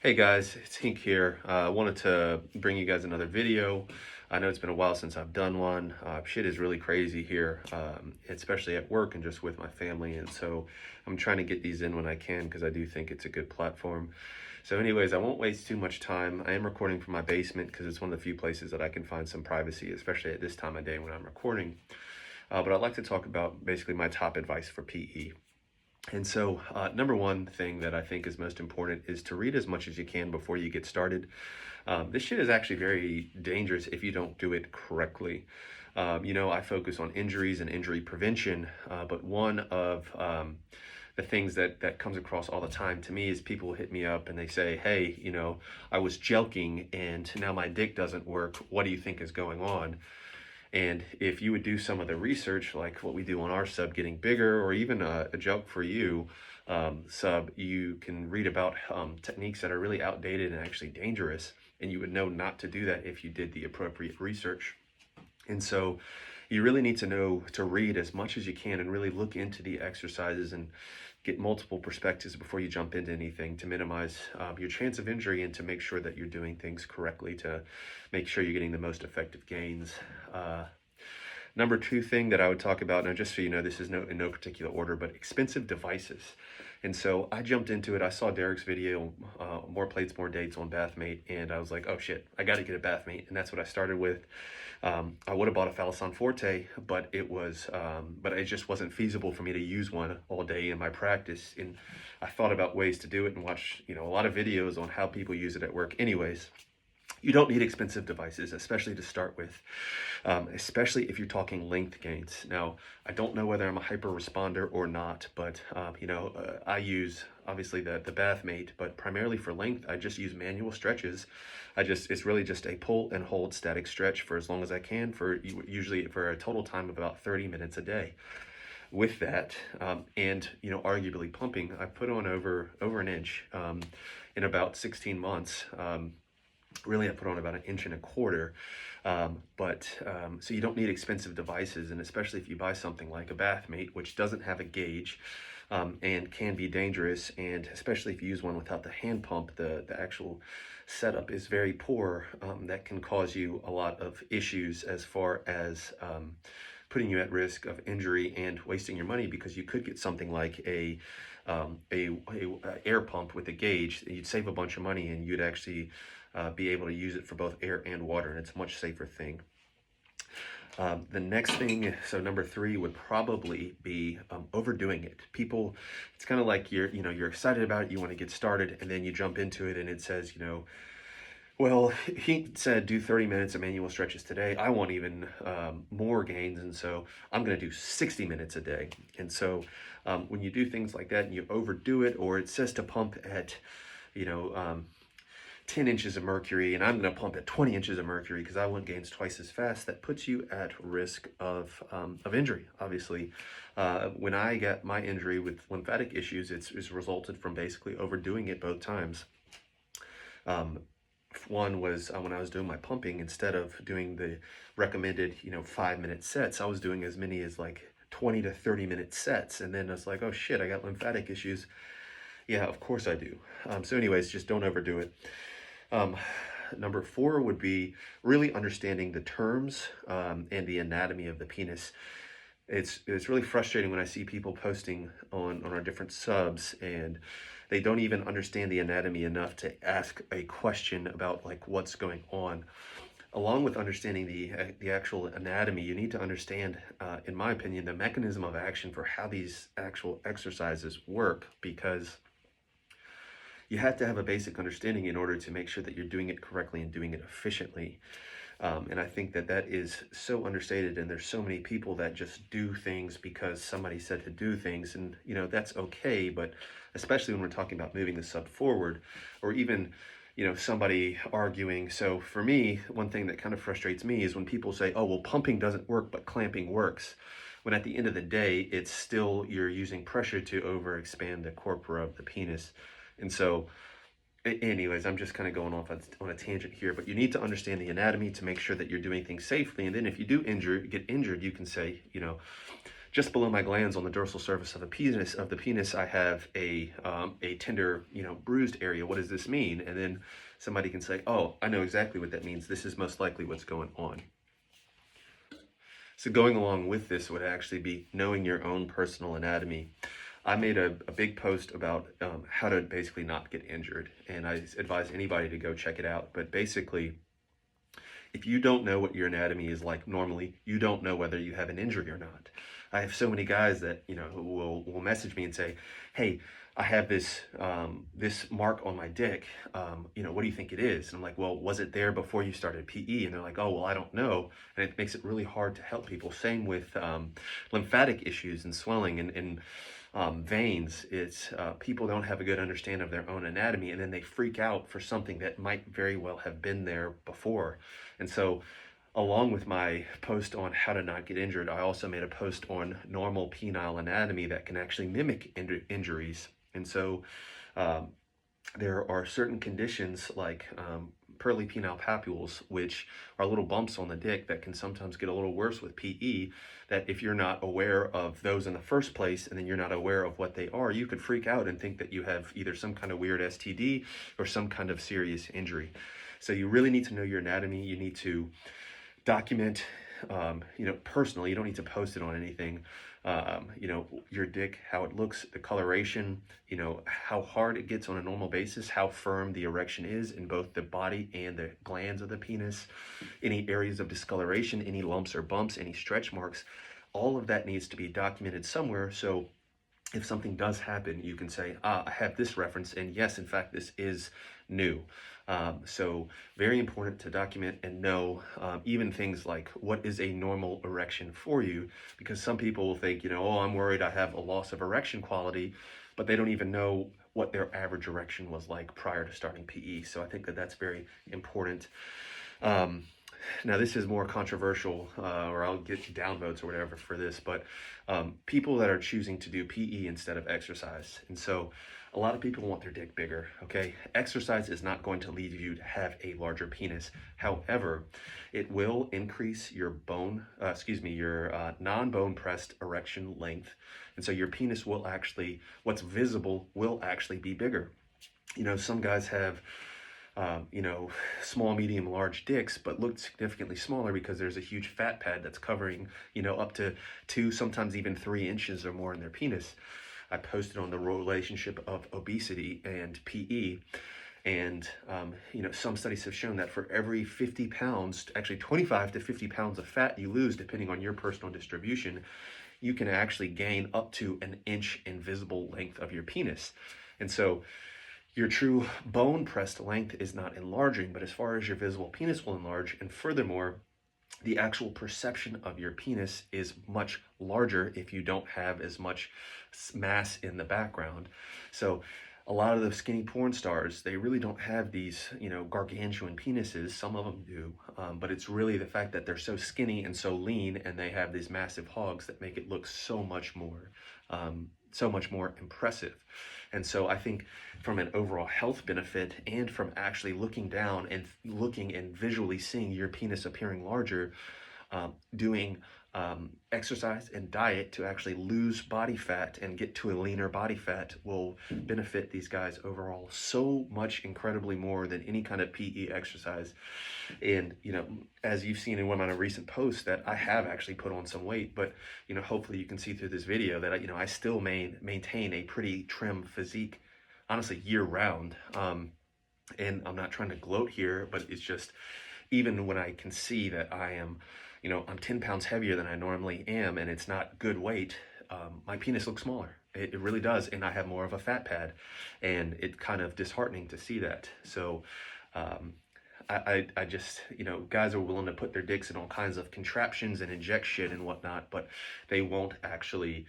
Hey guys, it's Hink here. I wanted to bring you guys another video. I know it's been a while since I've done one. Shit is really crazy here, especially at work and just with my family. And so I'm trying to get these in when I can because I do think it's a good platform. So anyways, I won't waste too much time. I am recording from my basement because it's one of the few places that I can find some privacy, especially at this time of day when I'm recording. But I'd like to talk about basically my top advice for PE. And so, number one thing that I think is most important is to read as much as you can before you get started. This shit is actually very dangerous if you don't do it correctly. I focus on injuries and injury prevention, but one of the things that comes across all the time to me is people hit me up and they say, hey, I was jelking and now my dick doesn't work. What do you think is going on? And if you would do some of the research, like what we do on our sub, Getting Bigger, or even a Joke for You sub, you can read about techniques that are really outdated and actually dangerous. And you would know not to do that if you did the appropriate research. And so you really need to know to read as much as you can and really look into the exercises and get multiple perspectives before you jump into anything to minimize your chance of injury and to make sure that you're doing things correctly to make sure you're getting the most effective gains. Number two thing that I would talk about, now just so you know, this is in no particular order, but expensive devices. And so I jumped into it. I saw Derek's video, More Plates, More Dates on Bathmate, and I was like, oh shit, I got to get a Bathmate. And that's what I started with. I would have bought a Phalacon Forte, but it just wasn't feasible for me to use one all day in my practice. And I thought about ways to do it and watched, a lot of videos on how people use it at work. Anyways, you don't need expensive devices, especially to start with, especially if you're talking length gains. Now, I don't know whether I'm a hyper responder or not, but I use obviously the Bathmate, but primarily for length, I just use manual stretches. It's really just a pull and hold static stretch for as long as I can, usually for a total time of about 30 minutes a day. With that, and arguably pumping, I put on over an inch in about 16 months. Really, I put on about 1.25 inches. So you don't need expensive devices, and especially if you buy something like a Bathmate, which doesn't have a gauge and can be dangerous, and especially if you use one without the hand pump, the actual setup is very poor. That can cause you a lot of issues as far as putting you at risk of injury and wasting your money, because you could get something like a air pump with a gauge. You'd save a bunch of money and you'd actually be able to use it for both air and water, and it's a much safer thing. The next thing, so number three, would probably be overdoing it. People, it's kind of like you're excited about it, you want to get started, and then you jump into it and it says, well, he said do 30 minutes of manual stretches today. I want even more gains, and so I'm going to do 60 minutes a day. And so when you do things like that and you overdo it, or it says to pump at, 10 inches of mercury, and I'm going to pump at 20 inches of mercury because I want gains twice as fast, that puts you at risk of injury. Obviously, when I got my injury with lymphatic issues, it's resulted from basically overdoing it both times. One was when I was doing my pumping, instead of doing the recommended 5-minute sets, I was doing as many as like 20 to 30-minute sets, and then I was like, oh shit, I got lymphatic issues. Yeah, of course I do. So anyways, just don't overdo it. Number four would be really understanding the terms and the anatomy of the penis. It's really frustrating when I see people posting on our different subs and they don't even understand the anatomy enough to ask a question about like what's going on. Along with understanding the actual anatomy, you need to understand, in my opinion, the mechanism of action for how these actual exercises work, because you have to have a basic understanding in order to make sure that you're doing it correctly and doing it efficiently. And I think that is so understated, and there's so many people that just do things because somebody said to do things, and that's okay, but especially when we're talking about moving the sub forward, or even somebody arguing. So for me, one thing that kind of frustrates me is when people say, oh well, pumping doesn't work but clamping works, when at the end of the day it's still, you're using pressure to overexpand the corpora of the penis. And so anyways, I'm just kind of going off on a tangent here, but you need to understand the anatomy to make sure that you're doing things safely. And then if you do get injured, you can say, just below my glands on the dorsal surface of the penis, I have a tender, bruised area. What does this mean? And then somebody can say, oh, I know exactly what that means. This is most likely what's going on. So going along with this would actually be knowing your own personal anatomy. I made a big post about how to basically not get injured, and I advise anybody to go check it out. But basically, if you don't know what your anatomy is like normally, you don't know whether you have an injury or not. I have so many guys that, who will message me and say, hey, I have this this mark on my dick. What do you think it is? And I'm like, well, was it there before you started PE? And they're like, oh, well, I don't know. And it makes it really hard to help people. Same with lymphatic issues and swelling and veins. It's people don't have a good understanding of their own anatomy, and then they freak out for something that might very well have been there before. And so along with my post on how to not get injured, I also made a post on normal penile anatomy that can actually mimic injuries. And so there are certain conditions like pearly penile papules, which are little bumps on the dick that can sometimes get a little worse with PE, that if you're not aware of those in the first place, and then you're not aware of what they are, you could freak out and think that you have either some kind of weird STD or some kind of serious injury. So you really need to know your anatomy. You need to document, personally. You don't need to post it on anything. Your dick, how it looks, the coloration, how hard it gets on a normal basis, how firm the erection is in both the body and the glands of the penis, any areas of discoloration, any lumps or bumps, any stretch marks. All of that needs to be documented somewhere. So if something does happen, you can say, I have this reference, and yes, in fact, this is new. So very important to document and know even things like what is a normal erection for you, because some people will think, oh, I'm worried I have a loss of erection quality, but they don't even know what their average erection was like prior to starting PE. So I think that that's very important. Now this is more controversial, or I'll get downvotes or whatever for this, but people that are choosing to do PE instead of exercise. And so a lot of people want their dick bigger, okay? Exercise is not going to lead you to have a larger penis. However, it will increase your non-bone pressed erection length. And so your penis will actually, what's visible will actually be bigger. Some guys have small, medium, large dicks, but look significantly smaller because there's a huge fat pad that's covering, up to 2, sometimes even 3 inches or more in their penis. I posted on the relationship of obesity and PE. And, some studies have shown that for every 50 pounds, actually 25 to 50 pounds of fat you lose, depending on your personal distribution, you can actually gain up to an inch in visible length of your penis. And so your true bone pressed length is not enlarging, but as far as your visible penis will enlarge. And furthermore, the actual perception of your penis is much larger if you don't have as much mass in the background. So a lot of the skinny porn stars, they really don't have these, gargantuan penises. Some of them do, but it's really the fact that they're so skinny and so lean, and they have these massive hogs that make it look so much more impressive. And so I think from an overall health benefit, and from actually looking down and looking and visually seeing your penis appearing larger, doing exercise and diet to actually lose body fat and get to a leaner body fat will benefit these guys overall so much, incredibly more than any kind of PE exercise. And as you've seen in one of my recent posts, that I have actually put on some weight, but hopefully you can see through this video that I still maintain a pretty trim physique, honestly, year round. And I'm not trying to gloat here, but it's just, even when I can see that I am, I'm 10 pounds heavier than I normally am, and it's not good weight, my penis looks smaller. It really does, and I have more of a fat pad, and it's kind of disheartening to see that. So I just, guys are willing to put their dicks in all kinds of contraptions and inject shit and whatnot, but they won't actually,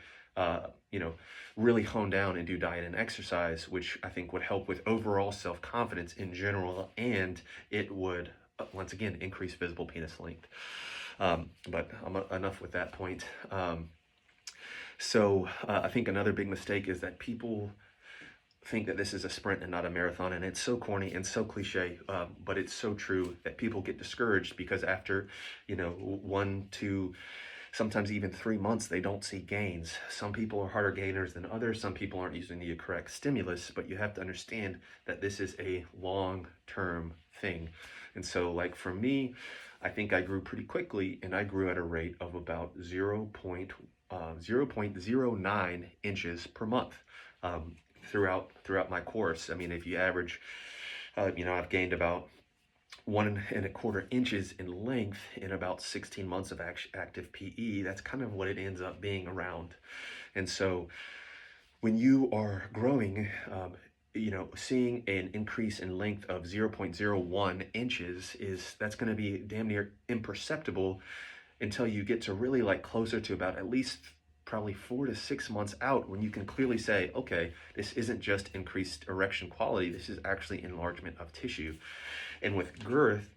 really hone down and do diet and exercise, which I think would help with overall self-confidence in general, and it would, once again, increase visible penis length. But enough with that point. So I think another big mistake is that people think that this is a sprint and not a marathon, and it's so corny and so cliche, but it's so true that people get discouraged because after 1, 2, sometimes even 3 months, they don't see gains. Some people are harder gainers than others. Some people aren't using the correct stimulus, but you have to understand that this is a long-term thing. And so like for me, I think I grew pretty quickly, and I grew at a rate of about 0.09 inches per month throughout my course. I mean, if you average, I've gained about 1.25 inches in length in about 16 months of active PE. That's kind of what it ends up being around. And so when you are growing, seeing an increase in length of 0.01 inches that's going to be damn near imperceptible until you get to really like closer to about at least probably 4 to 6 months out, when you can clearly say, okay, this isn't just increased erection quality, this is actually enlargement of tissue. And with girth,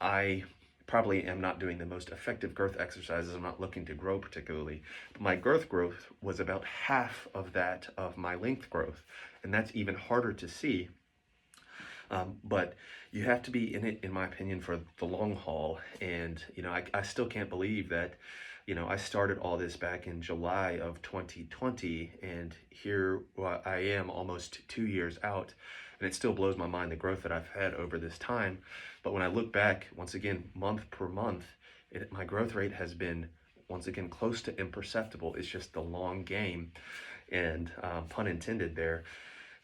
I probably am not doing the most effective girth exercises. I'm not looking to grow particularly, but my girth growth was about half of that of my length growth. And that's even harder to see. But you have to be in it, in my opinion, for the long haul. And, I still can't believe that, I started all this back in July of 2020, and here I am almost 2 years out, and it still blows my mind the growth that I've had over this time. But when I look back, once again, month per month, my growth rate has been, once again, close to imperceptible. It's just the long game, and pun intended there.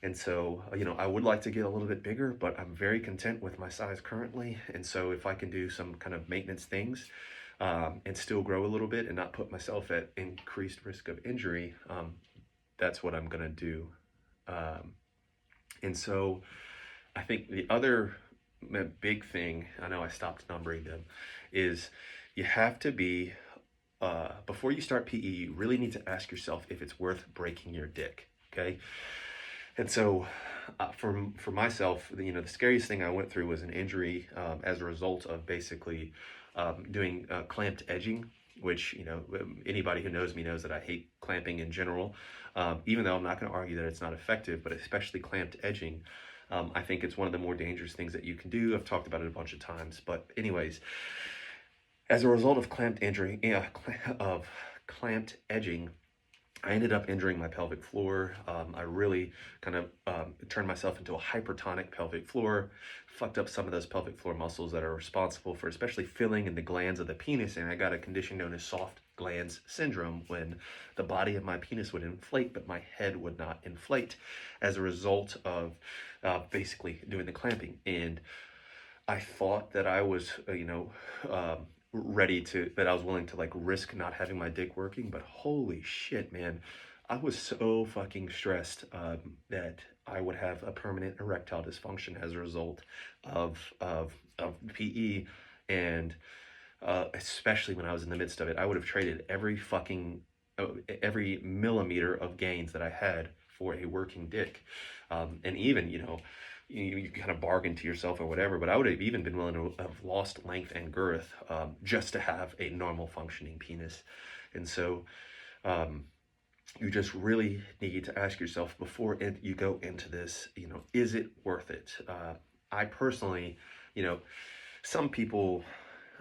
And so, I would like to get a little bit bigger, but I'm very content with my size currently. And so if I can do some kind of maintenance things and still grow a little bit and not put myself at increased risk of injury, that's what I'm going to do. And so I think the other big thing, I know I stopped numbering them, is you have to be, before you start PE, you really need to ask yourself if it's worth breaking your dick, okay? And so for myself, the scariest thing I went through was an injury as a result of basically doing clamped edging, which, anybody who knows me knows that I hate clamping in general, even though I'm not going to argue that it's not effective, but especially clamped edging. I think it's one of the more dangerous things that you can do. I've talked about it a bunch of times, but anyways, as a result of clamped edging, I ended up injuring my pelvic floor. I really kind of turned myself into a hypertonic pelvic floor, fucked up some of those pelvic floor muscles that are responsible for especially filling in the glands of the penis, and I got a condition known as soft glands syndrome, when the body of my penis would inflate, but my head would not inflate as a result of basically doing the clamping. And I thought that I was, that I was willing to like risk not having my dick working, but holy shit, man, I was so fucking stressed that I would have a permanent erectile dysfunction as a result of PE, and especially when I was in the midst of it, I would have traded every millimeter of gains that I had for a working dick, and even you kind of bargain to yourself or whatever, but I would have even been willing to have lost length and girth just to have a normal functioning penis. And so you just really need to ask yourself before you go into this, is it worth it? I personally, some people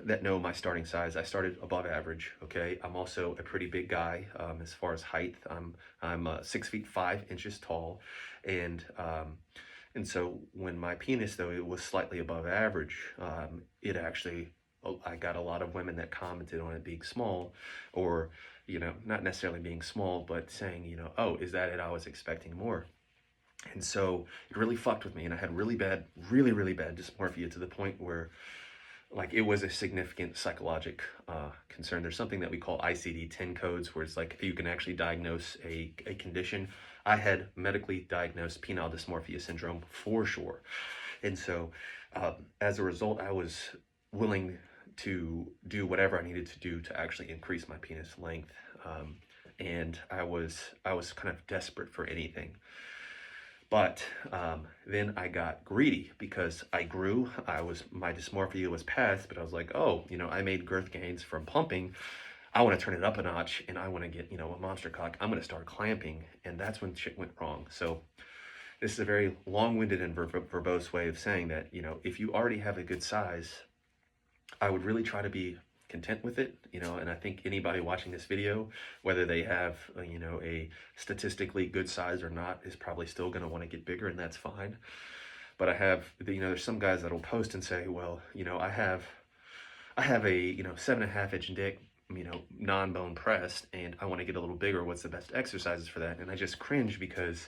that know my starting size, I started above average, okay? I'm also a pretty big guy as far as height. I'm 6 feet 5 inches tall, and so when my penis, though it was slightly above average, it actually, I got a lot of women that commented on it being small, or, not necessarily being small, but saying, oh, is that it? I was expecting more. And so it really fucked with me, and I had really bad dysmorphia, to the point where like it was a significant psychologic concern. There's something that we call ICD-10 codes, where it's like you can actually diagnose a condition. I had medically diagnosed penile dysmorphia syndrome for sure. And so as a result, I was willing to do whatever I needed to do to actually increase my penis length. And I was kind of desperate for anything. But then I got greedy because I grew. My dysmorphia was past, but I was like, oh, I made girth gains from pumping. I want to turn it up a notch, and I want to get, a monster cock. I'm going to start clamping, and that's when shit went wrong. So this is a very long-winded and verbose way of saying that, if you already have a good size, I would really try to be content with it, and I think anybody watching this video, whether they have, a statistically good size or not, is probably still going to want to get bigger, and that's fine. But I have, there's some guys that'll post and say, well, I have a, 7.5 inch dick, non-bone pressed, and I want to get a little bigger. What's the best exercises for that? And I just cringe because,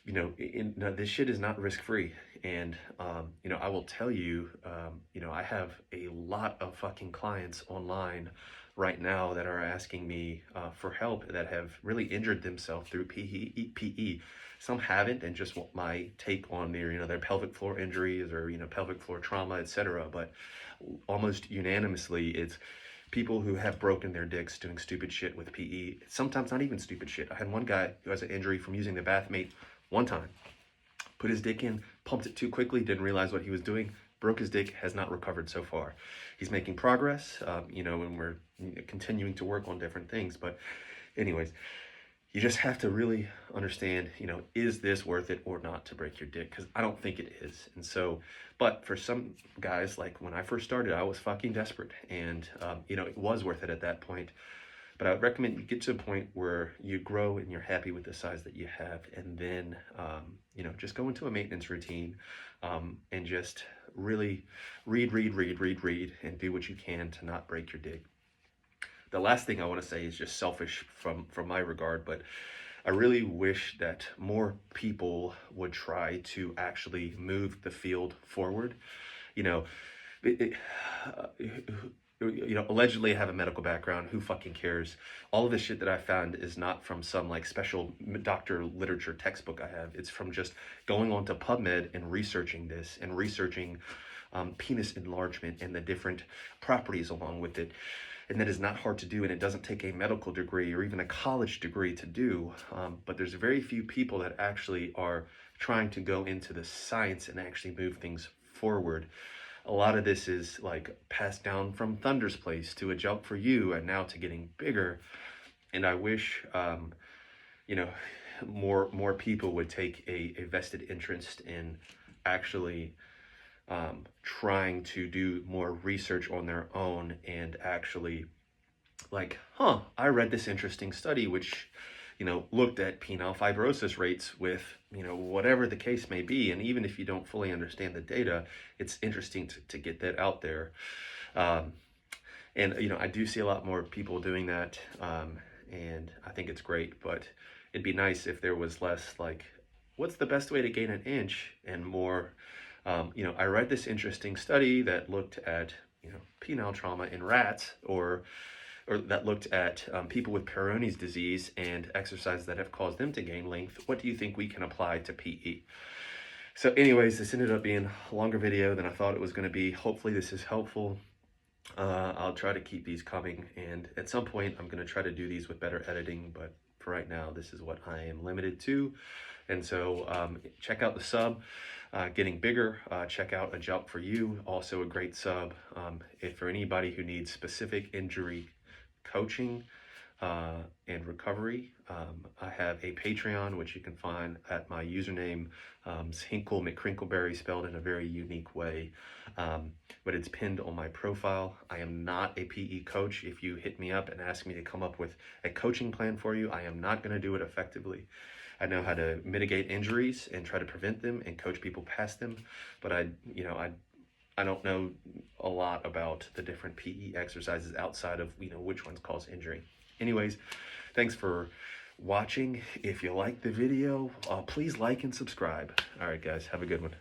this shit is not risk-free. And, I will tell you, I have a lot of fucking clients online right now that are asking me for help, that have really injured themselves through PE. Some haven't, and just want my take on their pelvic floor injuries or, pelvic floor trauma, etc. But almost unanimously, it's people who have broken their dicks doing stupid shit with PE. Sometimes not even stupid shit. I had one guy who has an injury from using the bathmate one time. Put his dick in, pumped it too quickly, didn't realize what he was doing, broke his dick, has not recovered so far. He's making progress, and we're continuing to work on different things. But anyways, you just have to really understand, is this worth it or not to break your dick? Because I don't think it is. And so, but for some guys, like when I first started, I was fucking desperate, and, it was worth it at that point. But I would recommend you get to a point where you grow and you're happy with the size that you have, and then, just go into a maintenance routine, and just really read, and do what you can to not break your dick. The last thing I want to say is just selfish from my regard, but I really wish that more people would try to actually move the field forward. Allegedly I have a medical background. Who fucking cares? All of the shit that I found is not from some like special doctor literature textbook I have. It's from just going on to PubMed and researching this, and researching penis enlargement and the different properties along with it. And that is not hard to do, and it doesn't take a medical degree or even a college degree to do. But there's very few people that actually are trying to go into the science and actually move things forward. A lot of this is like passed down from Thunder's Place to A Jump for You, and now to getting bigger. And I wish, more people would take a vested interest in actually trying to do more research on their own, and actually I read this interesting study which looked at penile fibrosis rates with whatever the case may be. And even if you don't fully understand the data, it's interesting to get that out there. And I do see a lot more people doing that, and I think it's great. But it'd be nice if there was less like, what's the best way to gain an inch, and more I read this interesting study that looked at, penile trauma in rats, or that looked at people with Peyronie's disease and exercises that have caused them to gain length. What do you think we can apply to PE? So anyways, this ended up being a longer video than I thought it was going to be. Hopefully this is helpful. I'll try to keep these coming, and at some point I'm going to try to do these with better editing, but for right now, this is what I am limited to. And so check out the sub, Getting Bigger. Check out A Jump for You, also a great sub. If for anybody who needs specific injury coaching and recovery, I have a Patreon, which you can find at my username, Hinkle McCrinkleberry, spelled in a very unique way, but it's pinned on my profile. I am not a PE coach. If you hit me up and ask me to come up with a coaching plan for you, I am not going to do it effectively. I know how to mitigate injuries and try to prevent them and coach people past them, but I don't know a lot about the different PE exercises outside of, which ones cause injury. Anyways, thanks for watching. If you like the video, please like and subscribe. All right, guys, have a good one.